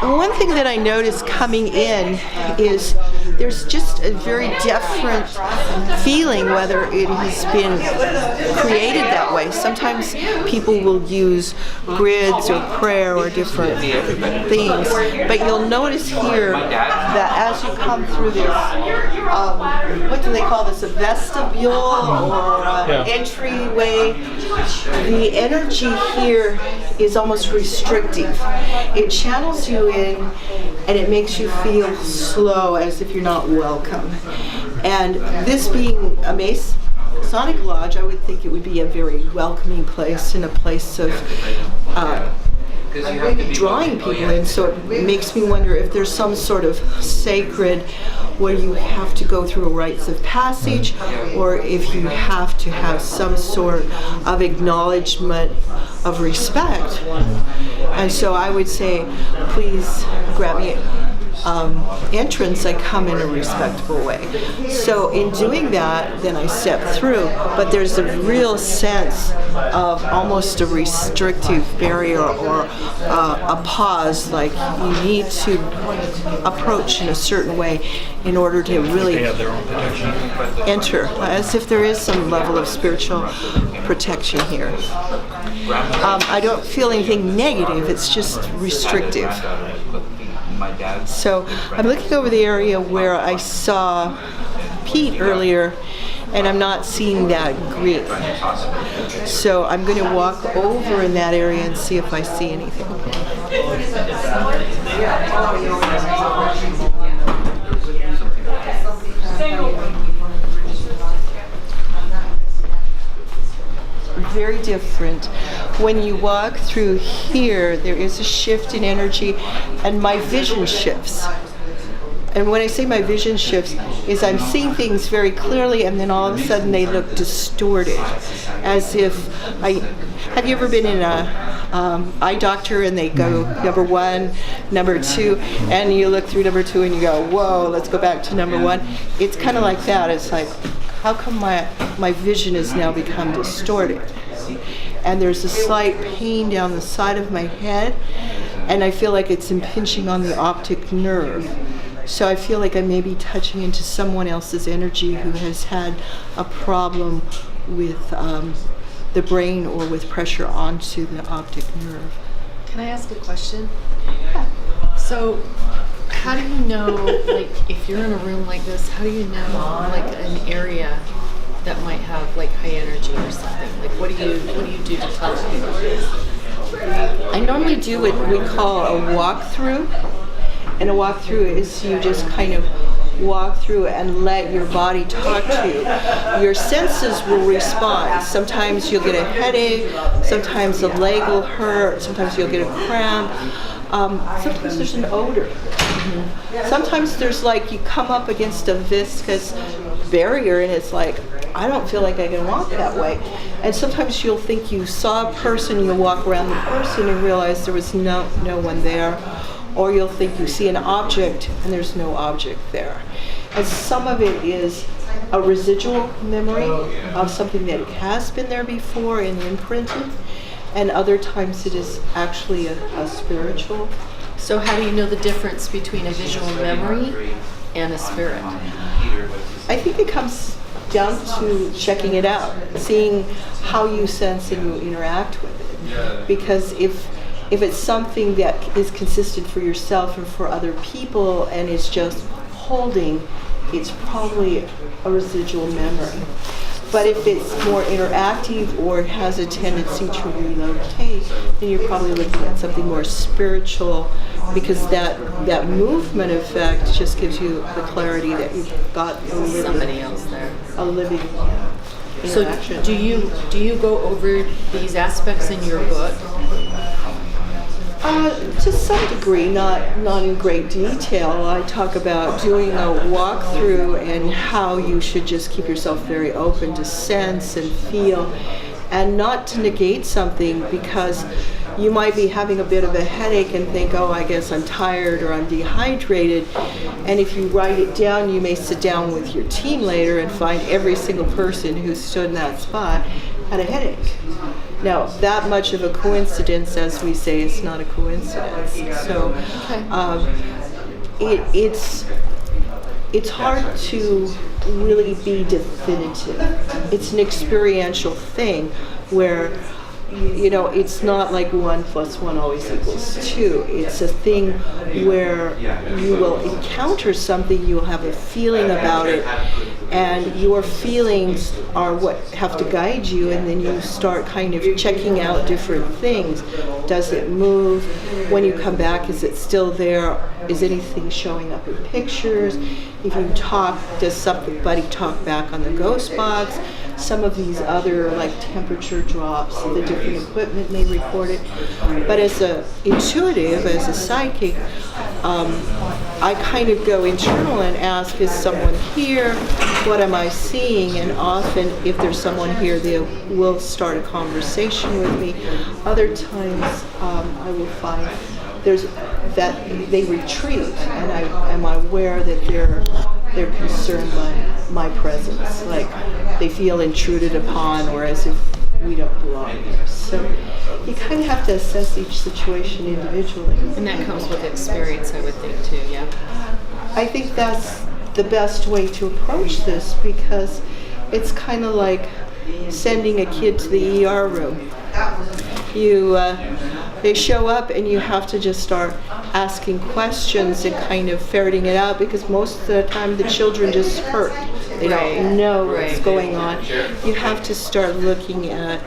One thing that I noticed coming in is there's just a very different feeling whether it has been created that way. Sometimes people will use grids or prayer or different things, but you'll notice here that as you come through this, what do they call this, a vestibule or entryway, the energy here is almost restrictive. It channels you in and it makes you feel slow, as if you're not welcome. And this being a Masonic lodge, I would think it would be a very welcoming place and a place of drawing people in. So it makes me wonder if there's some sort of sacred where you have to go through rites of passage, or if you have to have some sort of acknowledgement of respect. And so I would say, please grant me entrance. I come in a respectful way. So in doing that, then I step through, but there's a real sense of almost a restrictive barrier or a pause, like you need to approach in a certain way in order to really enter, as if there is some level of spiritual protection here. I don't feel anything negative, it's just restrictive. So I'm looking over the area where I saw Pete earlier, and I'm not seeing that grid. So I'm going to walk over in that area and see if I see anything. Very different. When you walk through here, there is a shift in energy, and my vision shifts. And when I say my vision shifts, is I'm seeing things very clearly, and then all of a sudden they look distorted, as if have you ever been in a eye doctor and they go number 1, number 2, and you look through number 2 and you go, whoa, let's go back to number 1. It's kind of like that. It's like, how come my vision has now become distorted? And there's a slight pain down the side of my head, and I feel like it's impinging on the optic nerve. So I feel like I may be touching into someone else's energy who has had a problem with the brain or with pressure onto the optic nerve. Can I ask a question? So how do you know, like, if you're in a room like this, how do you know, like, an area that might have, like, high energy or something? Like, what do you do to tell people? I normally do what we call a walkthrough. And a walkthrough is you just kind of walk through and let your body talk to you. Your senses will respond. Sometimes you'll get a headache, sometimes the leg will hurt, sometimes you'll get a cramp. Sometimes there's an odor. Sometimes there's like you come up against a viscous barrier and it's like, I don't feel like I can walk that way. And sometimes you'll think you saw a person, you'll walk around the person and realize there was no one there. Or you'll think you see an object and there's no object there. And some of it is a residual memory of something that has been there before and imprinted, and other times it is actually a spiritual. So how do you know the difference between a visual memory and a spirit? I think it comes down to checking it out, seeing how you sense and you interact with it. Because if it's something that is consistent for yourself and for other people and it's just holding, it's probably a residual memory. But if it's more interactive or has a tendency to relocate, then you're probably looking at something more spiritual, because that movement effect just gives you the clarity that you've got Somebody else there. A living interaction. So do you go over these aspects in your book? To some degree, not in great detail. I talk about doing a walkthrough and how you should just keep yourself very open to sense and feel, and not to negate something, because you might be having a bit of a headache and think, oh, I guess I'm tired or I'm dehydrated. And if you write it down, you may sit down with your team later and find every single person who stood in that spot had a headache. Now, that much of a coincidence, as we say, is not a coincidence. So it's hard to really be definitive. It's an experiential thing where, you know, it's not like 1 + 1 always equals 2. It's a thing where you will encounter something, you'll have a feeling about it, and your feelings are what have to guide you, and then you start kind of checking out different things. Does it move? When you come back, is it still there? Is anything showing up in pictures? If you talk, does somebody talk back on the ghost box? Some of these other, like temperature drops, the different equipment may record it. But as an intuitive, as a psychic, I kind of go internal and ask, is someone here? What am I seeing? And often, if there's someone here, they will start a conversation with me. Other times, I will find that they retreat, and I am aware that they're concerned by my presence, like they feel intruded upon, or as if we don't belong there. So you kind of have to assess each situation individually. And that comes with experience, I would think, too, yeah? I think that's the best way to approach this, because it's kind of like sending a kid to the ER room. They show up and you have to just start asking questions and kind of ferreting it out, because most of the time the children just hurt. They don't know what's going on. You have to start looking at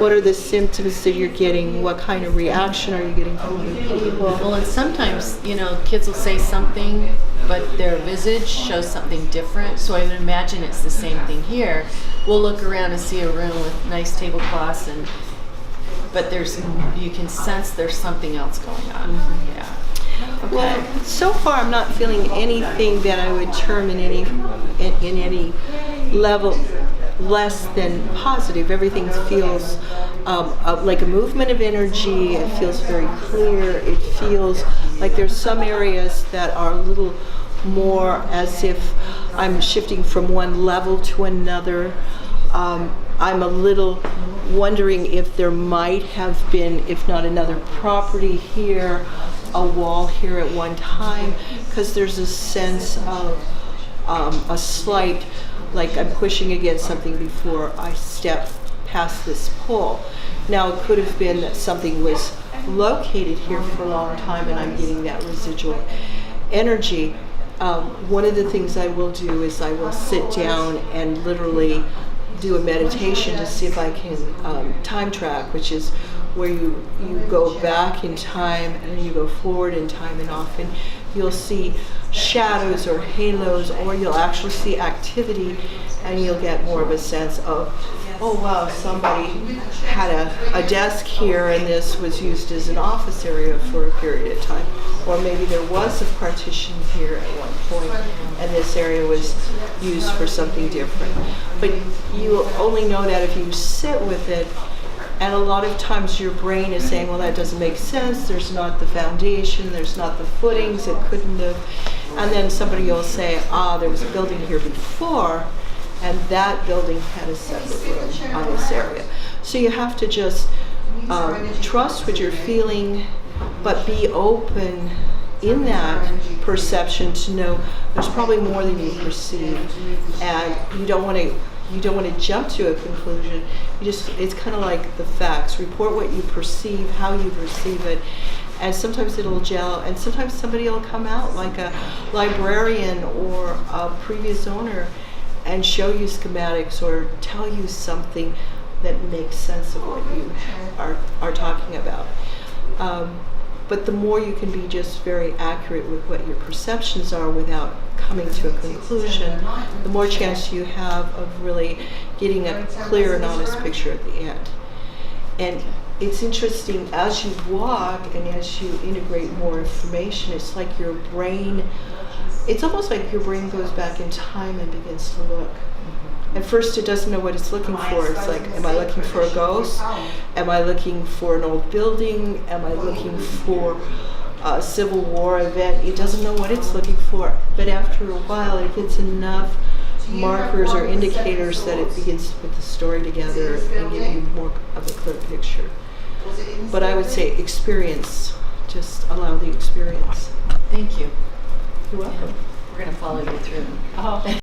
what are the symptoms that you're getting, what kind of reaction are you getting from other people. Well, and sometimes, you know, kids will say something, but their visage shows something different. So I would imagine it's the same thing here. We'll look around and see a room with nice tablecloths, but you can sense there's something else going on. Mm-hmm. Yeah. Okay. Well, so far I'm not feeling anything that I would term in any level less than positive. Everything feels like a movement of energy. It feels very clear. It feels like there's some areas that are a little more as if I'm shifting from one level to another. I'm a little wondering if there might have been, if not another property here, a wall here at one time, because there's a sense of a slight, like I'm pushing against something before I step past this pole. Now it could have been that something was located here for a long time and I'm getting that residual energy. One of the things I will do is I will sit down and literally do a meditation to see if I can time track, which is where you go back in time and you go forward in time, and often you'll see shadows or halos, or you'll actually see activity, and you'll get more of a sense of, oh wow, somebody had a desk here and this was used as an office area for a period of time. Or maybe there was a partition here at one point and this area was used for something different. But you only know that if you sit with it, and a lot of times your brain is saying, well, that doesn't make sense, there's not the foundation, there's not the footings, it couldn't have. And then somebody will say, there was a building here before, and that building had a separate room on this area. So you have to just trust what you're feeling, but be open in that perception to know there's probably more than you perceive, and you don't want to jump to a conclusion. It's kind of like the facts. Report what you perceive, how you perceive it, and sometimes it'll gel, and sometimes somebody will come out like a librarian or a previous owner and show you schematics or tell you something that makes sense of what you are talking about. But the more you can be just very accurate with what your perceptions are without coming to a conclusion, the more chance you have of really getting a clear and honest picture at the end. And it's interesting, as you walk and as you integrate more information, it's like your brain, it's almost like your brain goes back in time and begins to look. At first it doesn't know what it's looking for. It's like, am I looking for a ghost? Am I looking for an old building? Am I looking for a Civil War event? It doesn't know what it's looking for. But after a while it gets enough markers or indicators that it begins to put the story together and give you more of a clear picture. But I would say experience. Just allow the experience. Thank you. You're welcome. We're going to follow you through. Oh.